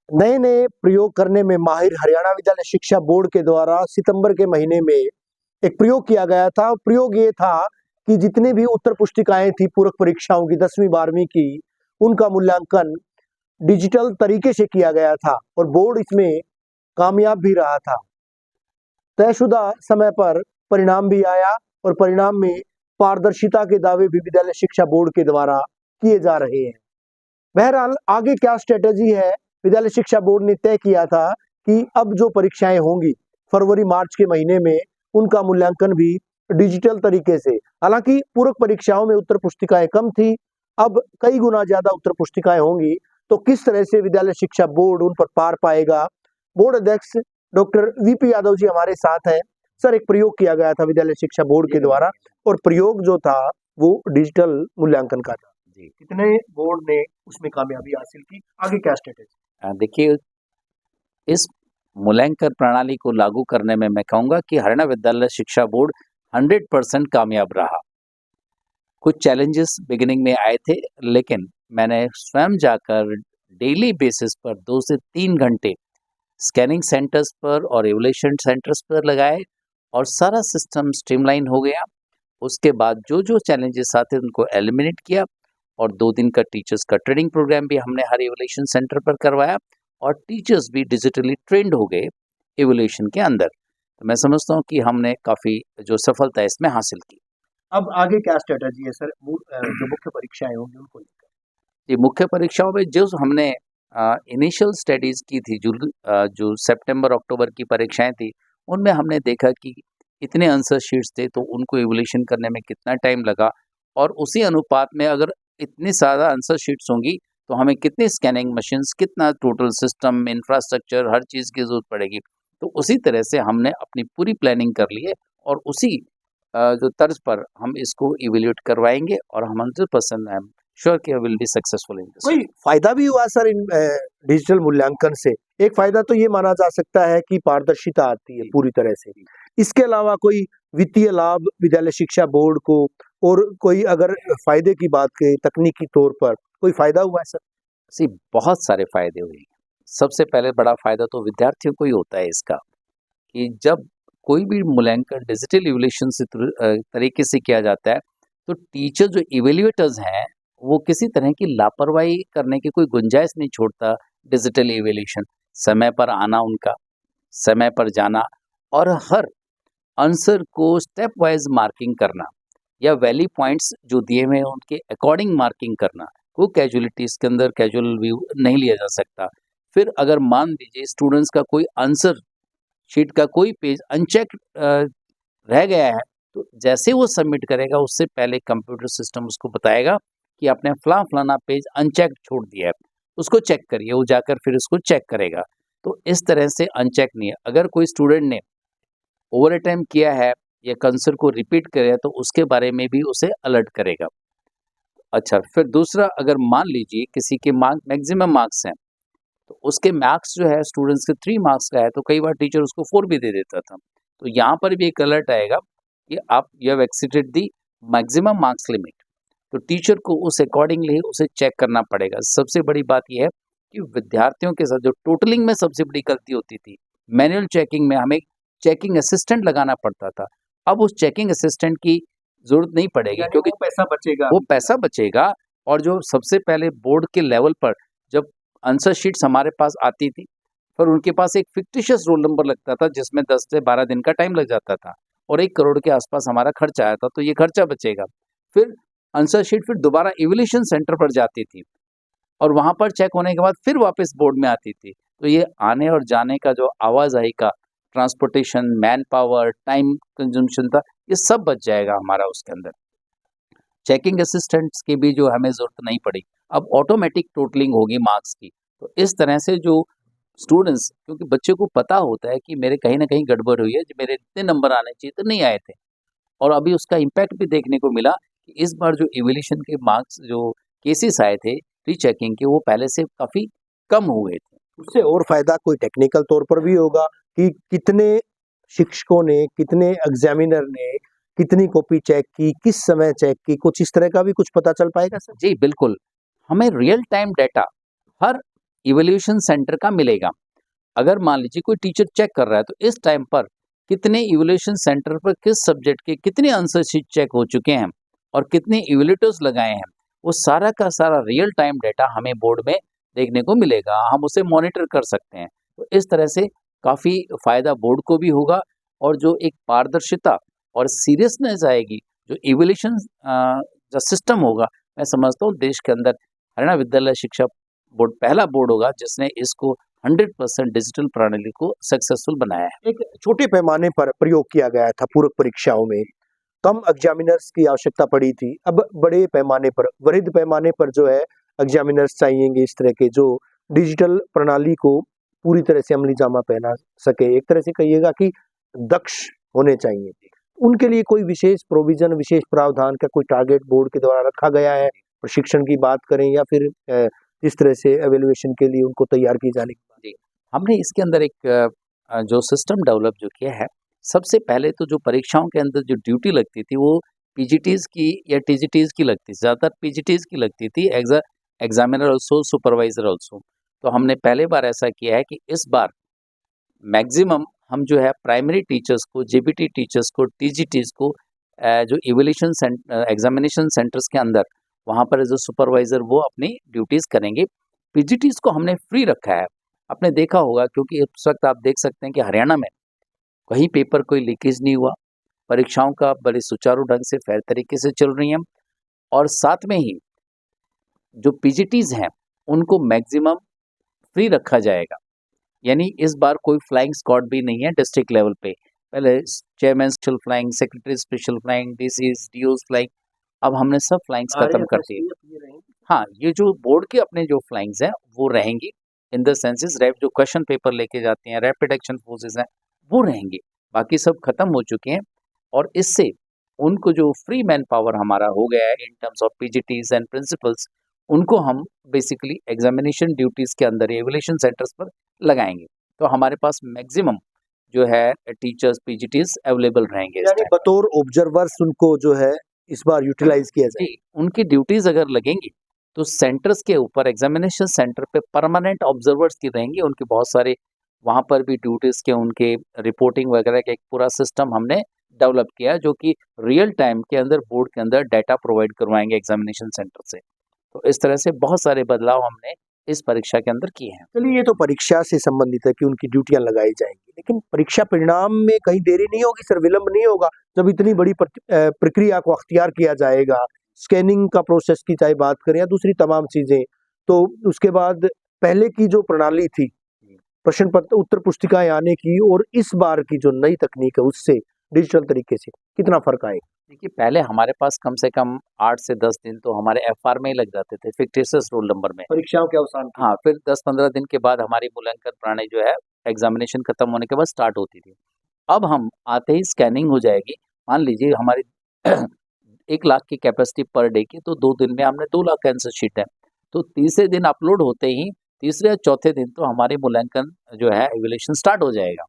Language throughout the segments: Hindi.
नए नए प्रयोग करने में माहिर हरियाणा विद्यालय शिक्षा बोर्ड के द्वारा सितंबर के महीने में एक प्रयोग किया गया था। प्रयोग ये था कि जितने भी उत्तर पुस्तिकाएं थी पूरक परीक्षाओं की 10वीं 12वीं की, उनका मूल्यांकन डिजिटल तरीके से किया गया था और बोर्ड इसमें कामयाब भी रहा था। तयशुदा समय पर परिणाम भी आया और परिणाम में पारदर्शिता के दावे भी विद्यालय शिक्षा बोर्ड के द्वारा किए जा रहे हैं। बहरहाल आगे क्या स्ट्रेटेजी है, विद्यालय शिक्षा बोर्ड ने तय किया था कि अब जो परीक्षाएं होंगी फरवरी मार्च के महीने में, उनका मूल्यांकन भी डिजिटल तरीके से, हालांकि पूरक परीक्षाओं में उत्तर पुस्तिकाएं कम थी, अब कई गुना ज्यादा उत्तर पुस्तिकाएं होंगी, तो किस तरह से विद्यालय शिक्षा बोर्ड उन पर पार पाएगा। बोर्ड अध्यक्ष डॉक्टर वीपी यादव जी हमारे साथ हैं। सर, एक प्रयोग किया गया था विद्यालय शिक्षा बोर्ड के द्वारा और प्रयोग जो था वो डिजिटल मूल्यांकन का था जी। कितने बोर्ड ने उसमें कामयाबी हासिल की, आगे क्या स्ट्रेटेजी? देखिए, इस मूल्यांकन प्रणाली को लागू करने में मैं कहूँगा कि हरियाणा विद्यालय शिक्षा बोर्ड 100% कामयाब रहा। कुछ चैलेंजेस बिगिनिंग में आए थे, लेकिन मैंने स्वयं जाकर डेली बेसिस पर 2 से 3 घंटे स्कैनिंग सेंटर्स पर और इवैल्यूएशन सेंटर्स पर लगाए और सारा सिस्टम स्ट्रीमलाइन हो गया। उसके बाद जो जो चैलेंजेस आते उनको एलिमिनेट किया और 2 दिन का टीचर्स का ट्रेनिंग प्रोग्राम भी हमने हर इवैल्यूएशन सेंटर पर करवाया और टीचर्स भी डिजिटली ट्रेंड हो गए इवैल्यूएशन के अंदर। तो मैं समझता हूँ कि हमने काफ़ी जो सफलता इसमें हासिल की। अब आगे क्या स्ट्रेटेजी है सर, जो मुख्य परीक्षाएं होंगी उनको लेकर? जी, मुख्य परीक्षाओं में जो हमने इनिशियल स्टडीज़ की थी, जो सितंबर अक्टूबर की परीक्षाएं थी, उनमें हमने देखा कि इतने आंसर शीट्स थे तो उनको इवैल्यूएशन करने में कितना टाइम लगा और उसी अनुपात में अगर इतनी ज़्यादा आंसर शीट्स होंगी तो हमें कितनी स्कैनिंग मशीन्स, कितना टोटल सिस्टम, इंफ्रास्ट्रक्चर, हर चीज़ की ज़रूरत पड़ेगी। तो उसी तरह से हमने अपनी पूरी प्लानिंग कर ली है और उसी जो तर्ज पर हम इसको इवैल्यूएट करवाएंगे और हम 100% आई एम श्योर कि I will be successful in this. कोई फायदा भी हुआ सर इन डिजिटल मूल्यांकन से? एक फायदा तो ये माना जा सकता है कि पारदर्शिता आती है पूरी तरह से। इसके अलावा कोई वित्तीय लाभ विद्यालय शिक्षा बोर्ड को, और कोई अगर फायदे की बात करें तकनीकी तौर पर, कोई फायदा हुआ है सर? सी बहुत सारे फायदे हुए। सबसे पहले बड़ा फायदा तो विद्यार्थियों को ही होता है इसका, कि जब कोई भी मूल्यांकन डिजिटल इवैल्यूएशन से तरीके से किया जाता है तो टीचर जो इवैल्यूएटर्स हैं वो किसी तरह की लापरवाही करने की कोई गुंजाइश नहीं छोड़ता। डिजिटल इवैल्यूएशन, समय पर आना उनका, समय पर जाना और हर आंसर को स्टेप वाइज मार्किंग करना या वैली पॉइंट्स जो दिए हुए हैं उनके अकॉर्डिंग मार्किंग करना। वो कैजुअलिटीज़ के अंदर कैजुअल व्यू नहीं लिया जा सकता। फिर अगर मान लीजिए स्टूडेंट्स का कोई आंसर शीट का कोई पेज अनचेक रह गया है तो जैसे वो सबमिट करेगा उससे पहले कंप्यूटर सिस्टम उसको बताएगा कि आपने फलाना पेज अनचेक छोड़ दिया है, उसको चेक करिए। वो जाकर फिर उसको चेक करेगा। तो इस तरह से अनचेक नहीं है। अगर कोई स्टूडेंट ने ओवर टाइम किया है या आंसर को रिपीट करे तो उसके बारे में भी उसे अलर्ट करेगा। अच्छा, फिर दूसरा, अगर मान लीजिए किसी के मैक्सिमम मार्क्स हैं तो उसके मार्क्स जो है स्टूडेंट्स के 3 मार्क्स का है तो कई बार टीचर उसको 4 भी दे देता था। तो यहाँ पर भी एक अलर्ट आएगा कि आप you have exceeded the maximum marks limit. तो टीचर को उस अकॉर्डिंगली उसे चेक करना पड़ेगा। सबसे बड़ी बात यह है कि विद्यार्थियों के साथ जो टोटलिंग में सबसे बड़ी गलती होती थी, मैनुअल चेकिंग में हमें चेकिंग असिस्टेंट लगाना पड़ता था। अब उस चेकिंग असिस्टेंट की ज़रूरत नहीं पड़ेगी क्योंकि वो पैसा बचेगा। और जो सबसे पहले बोर्ड के लेवल पर जब आंसर शीट्स हमारे पास आती थी पर उनके पास एक फिक्टिशियस रोल नंबर लगता था जिसमें 10 से 12 दिन का टाइम लग जाता था और 1 करोड़ के आसपास हमारा खर्चा आया था, तो ये खर्चा बचेगा। फिर आंसर शीट फिर दोबारा इवैल्यूएशन सेंटर पर जाती थी और वहाँ पर चेक होने के बाद फिर वापस बोर्ड में आती थी। तो ये आने और जाने का जो आवाजाही का transportation, man power, time consumption था, ये सब बच जाएगा हमारा उसके अंदर। चेकिंग असिस्टेंट्स की भी जो हमें ज़रूरत नहीं पड़ी, अब ऑटोमेटिक टोटलिंग होगी मार्क्स की। तो इस तरह से जो स्टूडेंट्स, क्योंकि बच्चे को पता होता है कि मेरे कहीं न कहीं गड़बड़ हुई है, जो मेरे इतने नंबर आने चाहिए तो नहीं आए थे। और अभी उसका इम्पैक्ट भी देखने को मिला कि इस बार जो इवैल्यूएशन के मार्क्स जो केसेस आए थे रीचेकिंग के, वो पहले से काफ़ी कम हुए थे। उससे और फायदा कोई टेक्निकल तौर पर भी होगा कि कितने शिक्षकों ने, कितने एग्जामिनर ने कितनी कॉपी चेक की, किस समय चेक की, कुछ इस तरह का भी कुछ पता चल पाएगा सर? जी बिल्कुल, हमें रियल टाइम डाटा हर इवैल्यूएशन सेंटर का मिलेगा। अगर मान लीजिए कोई टीचर चेक कर रहा है तो इस टाइम पर कितने इवैल्यूएशन सेंटर पर किस सब्जेक्ट के कितने आंसर शीट चेक हो चुके हैं और कितने इवैल्यूएटर्स लगाए हैं, वो सारा का सारा रियल टाइम डेटा हमें बोर्ड में देखने को मिलेगा, हम उसे मॉनिटर कर सकते हैं। तो इस तरह से काफ़ी फ़ायदा बोर्ड को भी होगा और जो एक पारदर्शिता और सीरियसनेस आएगी, जो इवैल्यूएशन जो सिस्टम होगा, मैं समझता हूँ देश के अंदर हरियाणा विद्यालय शिक्षा बोर्ड पहला बोर्ड होगा जिसने इसको 100% डिजिटल प्रणाली को सक्सेसफुल बनाया है। एक छोटे पैमाने पर प्रयोग किया गया था पूरक परीक्षाओं में, कम एग्जामिनर्स की आवश्यकता पड़ी थी। अब बड़े पैमाने पर, वृहद पैमाने पर जो है एग्जामिनर्स चाहिएंगे, इस तरह के जो डिजिटल प्रणाली को पूरी तरह से अमली जामा पहना सके, एक तरह से कहिएगा कि दक्ष होने चाहिए। उनके लिए कोई विशेष प्रोविजन, विशेष प्रावधान का कोई टारगेट बोर्ड के द्वारा रखा गया है? प्रशिक्षण की बात करें या फिर जिस तरह से एवेल्युएशन के लिए उनको तैयार की जाने की बात? जी, हमने इसके अंदर एक जो सिस्टम डेवलप जो किया है, सबसे पहले तो जो परीक्षाओं के अंदर जो ड्यूटी लगती थी वो पीजीटीज़ की या टीजीटीज़ की लगती थी, ज़्यादातर पीजीटीज़ की लगती थी, एग्जामिनर ऑल्सो, सुपरवाइजर ऑल्सो। तो हमने पहले बार ऐसा किया है कि इस बार मैक्सिमम हम जो है प्राइमरी टीचर्स को, जेबीटी टीचर्स को, टीजीटीज़ को जो इवैल्यूएशन एग्जामिनेशन सेंटर्स के अंदर वहाँ पर एज अ सुपरवाइज़र वो अपनी ड्यूटीज़ करेंगे। पीजीटीज़ को हमने फ्री रखा है। आपने देखा होगा क्योंकि इस वक्त आप देख सकते हैं कि हरियाणा में कहीं पेपर कोई लीकेज नहीं हुआ, परीक्षाओं का बड़े सुचारू ढंग से फेयर तरीके से चल रही हैं और साथ में ही जो पीजीटीज़ हैं उनको मैक्सिमम फ्री रखा जाएगा। यानी इस बार कोई फ्लाइंग स्क्वाड भी नहीं है डिस्ट्रिक्ट लेवल पे। पहले chairman special flying, secretary special flying, DCs, DOs flying, अब हमने सब फ्लाइंग्स खत्म कर दी। हाँ, ये जो बोर्ड के अपने जो फ्लाइंग्स हैं वो रहेंगी, इन द सेंसेस रैप जो क्वेश्चन पेपर लेके जाते हैं, रैपिड एक्शन फोर्सेस हैं, वो रहेंगे। बाकी सब खत्म हो चुके हैं और इससे उनको जो फ्री मैन पावर हमारा हो गया है in terms of PGTs and principles, उनको हम बेसिकली एग्जामिनेशन ड्यूटीज के अंदर एवल्यूशन सेंटर्स पर लगाएंगे। तो हमारे पास मैक्सिमम जो है टीचर्स पीजीटीज अवेलेबल रहेंगे इस यानी टाइम। बतौर ऑब्जर्वर्स उनको जो है इस बार यूटिलाइज किया जाए। जी, उनकी ड्यूटीज अगर लगेंगी तो सेंटर्स के ऊपर एग्जामिनेशन सेंटर पे परमानेंट ऑब्जर्वर्स की रहेंगी, उनके बहुत सारे वहाँ पर भी ड्यूटीज के उनके रिपोर्टिंग वगैरह का एक पूरा सिस्टम हमने डेवलप किया जो कि रियल टाइम के अंदर बोर्ड के अंदर डाटा प्रोवाइड करवाएंगे एग्जामिनेशन सेंटर से। तो इस तरह से बहुत सारे बदलाव हमने इस परीक्षा के अंदर किए हैं। चलिए, ये तो परीक्षा से संबंधित है कि उनकी ड्यूटियां लगाई जाएंगी, लेकिन परीक्षा परिणाम में कहीं देरी नहीं होगी सर, विलंब नहीं होगा? जब इतनी बड़ी प्रक्रिया को अख्तियार किया जाएगा, स्कैनिंग का प्रोसेस की चाहे बात करें या दूसरी तमाम चीजें, तो उसके बाद पहले की जो प्रणाली थी प्रश्न पत्र उत्तर पुस्तिकाएं आने की और इस बार की जो नई तकनीक है उससे डिजिटल तरीके से कितना फर्क आएगा? देखिए, पहले हमारे पास कम से कम 8 से 10 दिन तो हमारे एफआर में ही लग जाते थे, फिक्टिशियस रोल नंबर में। परीक्षाओं के अवसान की। हाँ, फिर 10-15 दिन के बाद हमारी मूल्यांकन प्रणाली जो है एग्जामिनेशन खत्म होने के बाद स्टार्ट होती थी। अब हम आते ही स्कैनिंग हो जाएगी। मान लीजिए हमारी 1 लाख की कैपेसिटी पर डे की, तो 2 दिन में हमने 2 लाख आंसर शीट है। तो तीसरे दिन अपलोड होते ही तीसरे या चौथे दिन तो हमारी मूल्यांकन जो है इवैल्यूएशन स्टार्ट हो जाएगा,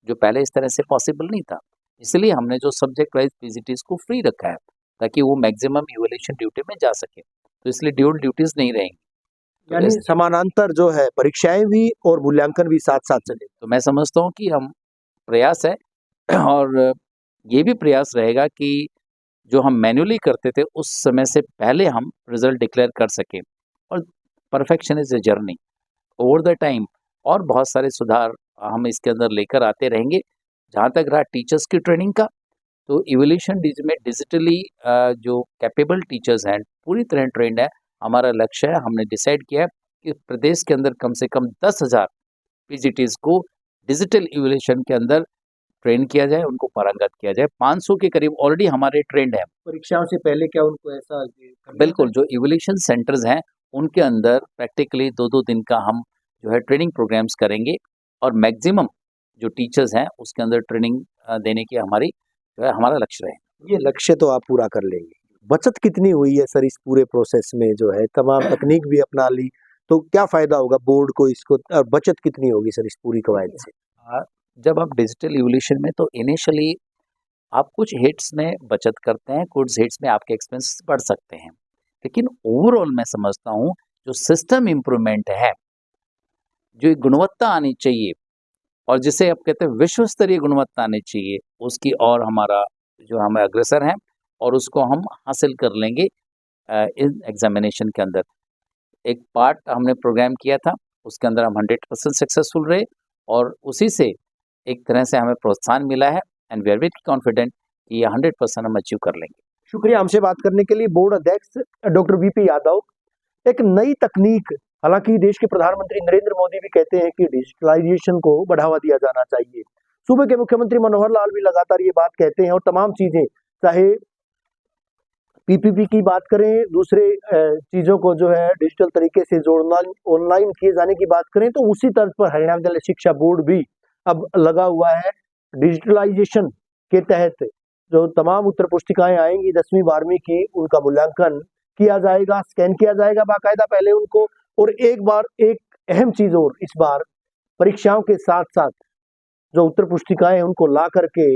जो पहले इस तरह से पॉसिबल नहीं था। इसलिए हमने जो सब्जेक्ट वाइज पीजीटीज को फ्री रखा है ताकि वो मैक्सिमम इवैल्यूएशन ड्यूटी में जा सके। तो इसलिए ड्यूल ड्यूटीज नहीं रहेंगी। तो यानी समानांतर जो है परीक्षाएं भी और मूल्यांकन भी साथ साथ चले। तो मैं समझता हूँ कि हम प्रयास है और ये भी प्रयास रहेगा कि जो हम मैन्युअली करते थे उस समय से पहले हम रिजल्ट डिक्लेयर कर सकें। और perfection is a journey over the time, और बहुत सारे सुधार हम इसके अंदर लेकर आते रहेंगे। जहाँ तक रहा टीचर्स की ट्रेनिंग का, तो इवोल्यूशन में डिजिटली जो कैपेबल टीचर्स हैं पूरी तरह ट्रेंड है। हमारा लक्ष्य है, हमने डिसाइड किया है कि प्रदेश के अंदर कम से कम 10,000 पीजीटीज को डिजिटल इवोल्यूशन के अंदर ट्रेन किया जाए, उनको पारंगत किया जाए। 500 के करीब ऑलरेडी हमारे ट्रेंड है। परीक्षाओं से पहले क्या उनको ऐसा बिल्कुल, जो इवोल्यूशन सेंटर्स हैं उनके अंदर प्रैक्टिकली 2-2 दिन का हम जो है ट्रेनिंग प्रोग्राम्स करेंगे और मैक्सिमम जो टीचर्स हैं उसके अंदर ट्रेनिंग देने की हमारी जो है हमारा लक्ष्य है। ये लक्ष्य तो आप पूरा कर लेंगे। बचत कितनी हुई है सर इस पूरे प्रोसेस में, जो है तमाम तकनीक भी अपना ली, तो क्या फायदा होगा बोर्ड को इसको, और बचत कितनी होगी सर इस पूरी कवायद से? जब आप डिजिटल इवोल्यूशन में तो इनिशियली आप कुछ हिट्स में बचत करते हैं, कुछ हिट्स में आपके एक्सपेंसेस बढ़ सकते हैं, लेकिन ओवरऑल मैं समझता हूँ जो सिस्टम इम्प्रूवमेंट है जो एक गुणवत्ता आनी चाहिए और जिसे आप कहते हैं विश्व स्तरीय गुणवत्ता आनी चाहिए, उसकी और हमारा जो हम अग्रसर हैं और उसको हम हासिल कर लेंगे इन एग्जामिनेशन के अंदर। एक पार्ट हमने प्रोग्राम किया था, उसके अंदर हम 100% सक्सेसफुल रहे और उसी से एक तरह से हमें प्रोत्साहन मिला है and we are very confident कि ये 100% हम अचीव कर लेंगे। शुक्रिया हमसे बात करने के लिए बोर्ड अध्यक्ष डॉक्टर वीपी यादव। एक नई तकनीक, हालांकि देश के प्रधानमंत्री नरेंद्र मोदी भी कहते हैं कि डिजिटलाइजेशन को बढ़ावा दिया जाना चाहिए। सूबे के मुख्यमंत्री मनोहर लाल भी लगातार ये बात कहते हैं और तमाम चीजें, चाहे पीपीपी की बात करें, दूसरे चीजों को जो है डिजिटल तरीके से जोड़ना, ऑनलाइन किए जाने की बात करें, तो उसी तर्ज पर हरियाणा विद्यालय शिक्षा बोर्ड भी अब लगा हुआ है। डिजिटलाइजेशन के तहत जो तमाम उत्तर पुस्तिकाएं आएंगी 10वीं 12वीं की, उनका मूल्यांकन किया जाएगा, स्कैन किया जाएगा बाकायदा पहले उनको। और एक अहम चीज और, इस बार परीक्षाओं के साथ साथ जो उत्तर पुस्तिकाएं उनको ला करके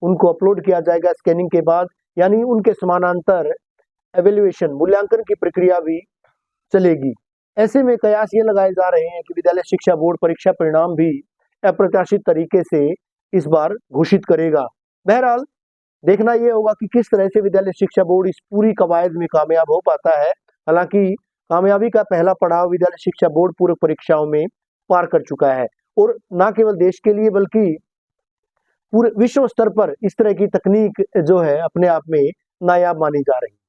उनको अपलोड किया जाएगा स्कैनिंग के बाद, यानी उनके समानांतर एवेल्युएशन, मूल्यांकन की प्रक्रिया भी चलेगी। ऐसे में कयास ये लगाए जा रहे हैं कि विद्यालय शिक्षा बोर्ड परीक्षा परिणाम भी अप्रत्याशित तरीके से इस बार घोषित करेगा। बहरहाल देखना ये होगा कि किस तरह से विद्यालय शिक्षा बोर्ड इस पूरी कवायद में कामयाब हो पाता है। हालांकि कामयाबी का पहला पड़ाव विद्यालय शिक्षा बोर्ड पूरक परीक्षाओं में पार कर चुका है और न केवल देश के लिए बल्कि पूरे विश्व स्तर पर इस तरह की तकनीक जो है अपने आप में नायाब मानी जा रही है।